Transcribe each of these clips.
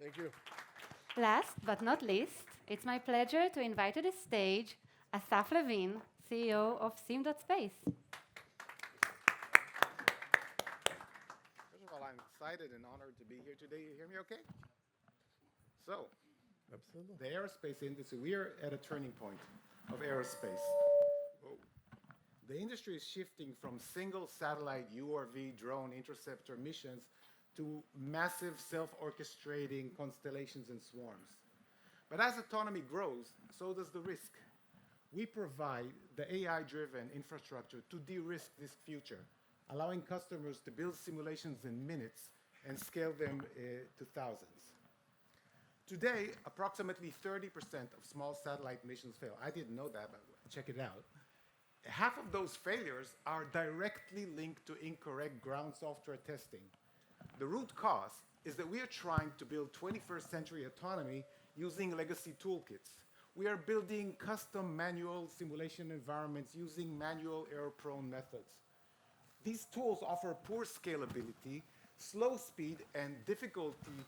Thank you. Last but not least, it's my pleasure to invite to the stage Asaf Lewin, CEO of Sim.Space. First of all, I'm excited and honored to be here today. You hear me okay? So, Absolutely. the aerospace industry, we are at a turning point of aerospace. Whoa. The industry is shifting from single satellite URV drone interceptor missions to massive self orchestrating constellations and swarms. But as autonomy grows, so does the risk. We provide the AI driven infrastructure to de risk this future, allowing customers to build simulations in minutes and scale them to thousands. Today, approximately 30% of small satellite missions fail. I didn't know that, but check it out. Half of those failures are directly linked to incorrect ground software testing. The root cause is that we are trying to build 21st century autonomy using legacy toolkits. We are building custom manual simulation environments using manual error-prone methods. These tools offer poor scalability, slow speed, and difficulty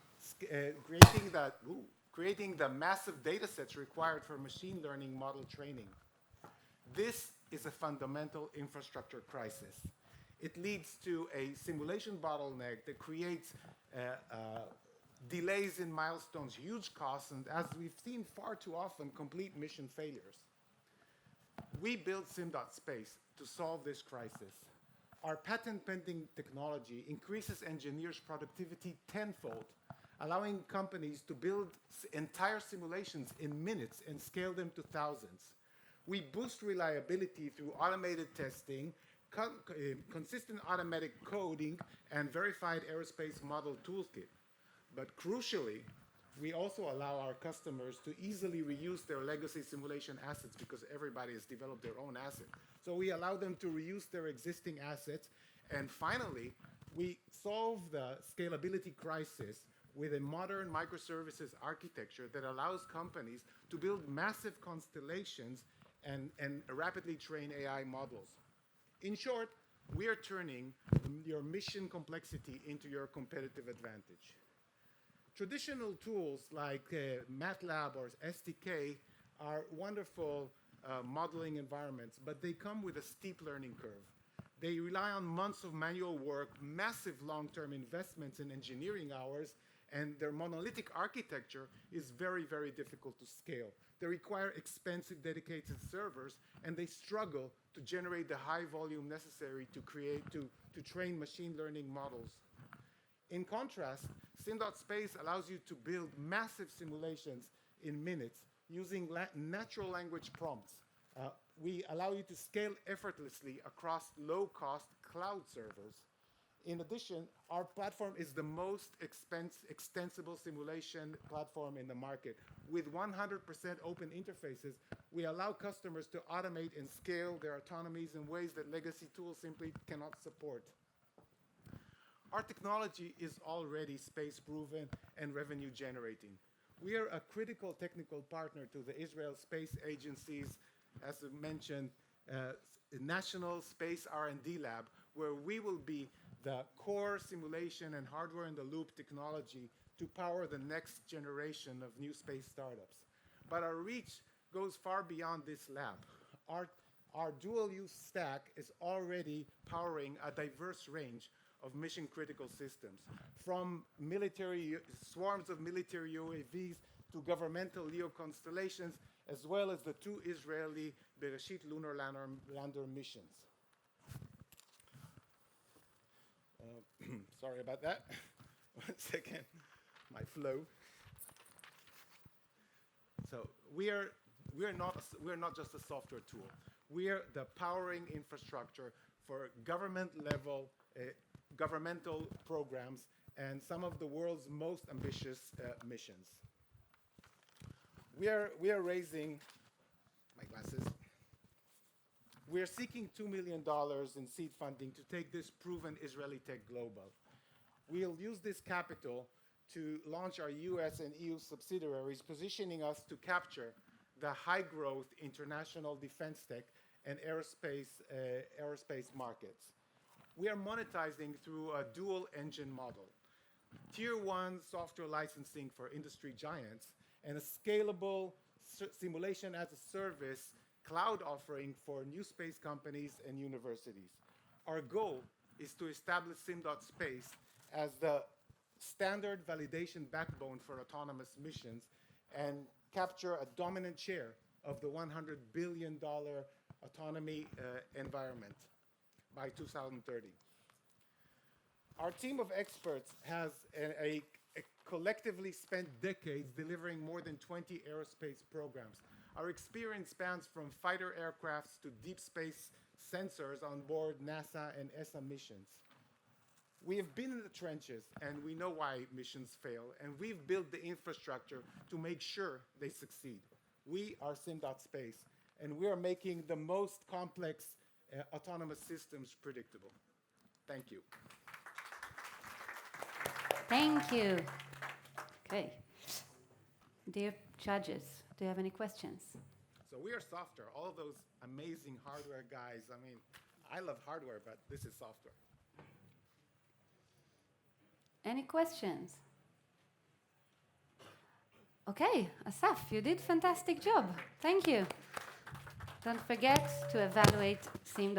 creating the massive data sets required for machine learning model training. This is a fundamental infrastructure crisis. It leads to a simulation bottleneck that creates delays in milestones, huge costs, and as we've seen far too often, complete mission failures. We built Sim.Space to solve this crisis. Our patent pending technology increases engineers' productivity tenfold, allowing companies to build entire simulations in minutes and scale them to thousands. We boost reliability through automated testing, consistent automatic coding, and verified aerospace model toolkit. But crucially, we also allow our customers to easily reuse their legacy simulation assets because everybody has developed their own asset. So we allow them to reuse their existing assets. And finally, we solve the scalability crisis with a modern microservices architecture that allows companies to build massive constellations and rapidly train AI models. In short, we are turning your mission complexity into your competitive advantage. Traditional tools like MATLAB or SDK are wonderful modeling environments, but they come with a steep learning curve. They rely on months of manual work, massive long-term investments in engineering hours, and their monolithic architecture is very, very difficult to scale. They require expensive dedicated servers, and they struggle to generate the high volume necessary to train machine learning models. In contrast, Sim.Space allows you to build massive simulations in minutes using natural language prompts. We allow you to scale effortlessly across low-cost cloud servers. In addition, our platform is the most extensible simulation platform in the market. With 100% open interfaces, we allow customers to automate and scale their autonomies in ways that legacy tools simply cannot support. Our technology is already space proven and revenue generating. We are a critical technical partner to the Israel Space Agency's, as I mentioned, National Space R&D Lab, where we will be the core simulation and hardware in the loop technology to power the next generation of new space startups. But our reach goes far beyond this lab. Our dual-use stack is already powering a diverse range of mission-critical systems, from swarms of military UAVs to governmental LEO constellations, as well as the two Israeli Bereshit lunar lander missions. Sorry about that. 1 second, my flow. So we're not just a software tool. We are the powering infrastructure for governmental programs and some of the world's most ambitious missions. We are raising my glasses. We are seeking $2 million in seed funding to take this proven Israeli tech global. We'll use this capital to launch our US and EU subsidiaries, positioning us to capture the high-growth international defense tech and aerospace markets. We are monetizing through a dual engine model. tier one software licensing for industry giants, and a scalable simulation as a service cloud offering for new space companies and universities. Our goal is to establish Sim.Space as the standard validation backbone for autonomous missions and capture a dominant share of the $100 billion autonomy environment by 2030. Our team of experts has a collectively spent decades delivering more than 20 aerospace programs. Our experience spans from fighter aircrafts to deep space sensors on board NASA and ESA missions. We have been in the trenches, and we know why missions fail, and we've built the infrastructure to make sure they succeed. We are Sim.Space, and we are making the most complex autonomous systems predictable. Thank you. Thank you. Okay. Dear judges, do you have any questions? So we are software. All of those amazing hardware guys. I mean, I love hardware, but this is software. Any questions? Okay, Asaf, you did fantastic job. Thank you. Don't forget to evaluate Sim.